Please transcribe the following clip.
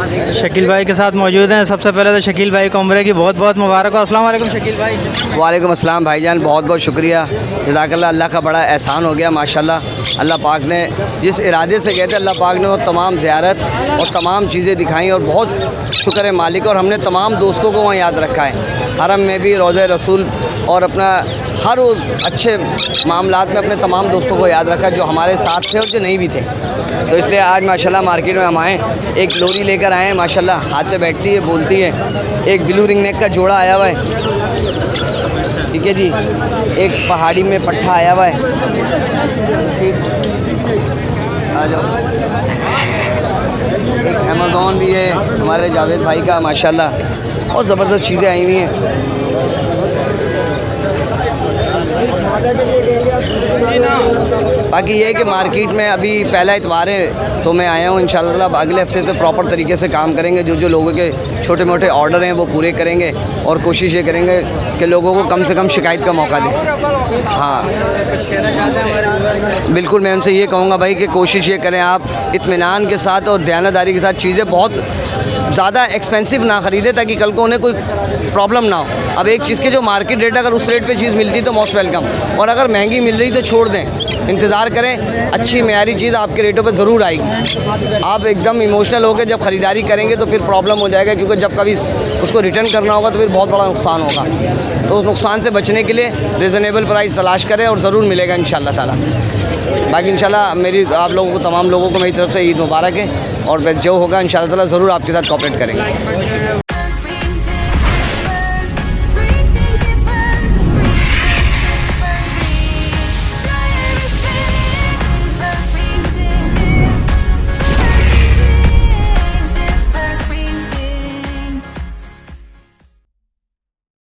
शकील भाई के साथ मौजूद हैं। सबसे पहले तो शकील भाई को उम्रे की बहुत बहुत मुबारक हो। अस्सलाम वालेकुम शकील भाई। वालेकुम अस्सलाम भाईजान, बहुत बहुत शुक्रिया, जज़ाकल्लाह। अल्लाह का बड़ा एहसान हो गया माशाल्लाह। अल्लाह पाक ने जिस इरादे से गए थे, अल्लाह पाक ने वो तमाम ज़ियारत और तमाम चीज़ें दिखाई और बहुत शुक्र है मालिक। और हमने तमाम दोस्तों को वहाँ याद रखा है, हरम में भी, रोज़े रसूल और अपना हर रोज़ अच्छे मामलात में अपने तमाम दोस्तों को याद रखा जो हमारे साथ थे और जो नहीं भी थे। तो इसलिए आज माशाल्लाह मार्केट में हम आए, एक ग्लोरी लेकर आए हैं माशाल्लाह, हाथ पे बैठती है, बोलती है। एक ब्लू रिंग नेक का जोड़ा आया हुआ है, ठीक है जी। एक पहाड़ी में पट्ठा आया हुआ है, ठीक, आ जाओ। एक अमेज़ॉन भी है हमारे जावेद भाई का माशाल्लाह, और ज़बरदस्त चीज़ें आई हुई हैं। बाकी ये है कि मार्केट में अभी पहला इतवार है तो मैं आया हूँ। इंशाल्लाह अगले हफ्ते से प्रॉपर तरीके से काम करेंगे, जो जो लोगों के छोटे मोटे ऑर्डर हैं वो पूरे करेंगे और कोशिश ये करेंगे कि लोगों को कम से कम शिकायत का मौका दें। हाँ बिल्कुल, मैं उनसे ये कहूँगा भाई कि कोशिश ये करें आप इत्मीनान के साथ और दयानतदारी के साथ चीज़ें बहुत ज़्यादा एक्सपेंसिव ना ख़रीदें ताकि कल को उन्हें कोई प्रॉब्लम ना हो। अब एक चीज़ के जो मार्केट रेट, अगर उस रेट पे चीज़ मिलती तो मोस्ट वेलकम, और अगर महंगी मिल रही तो छोड़ दें, इंतज़ार करें। अच्छी मेयारी चीज़ आपके रेटों पे ज़रूर आएगी। आप एकदम इमोशनल होकर जब ख़रीदारी करेंगे तो फिर प्रॉब्लम हो जाएगा, क्योंकि जब कभी उसको रिटर्न करना होगा तो फिर बहुत बड़ा नुकसान होगा। तो उस नुकसान से बचने के लिए रिजनेबल प्राइस तलाश करें और ज़रूर मिलेगा इंशाल्लाह ताला। बाकी इंशाल्लाह मेरी आप लोगों को, तमाम लोगों को मेरी तरफ से ईद मुबारक है, और जो होगा इंशाल्लाह ताला ज़रूर आपके साथ कोऑपरेट करेंगे।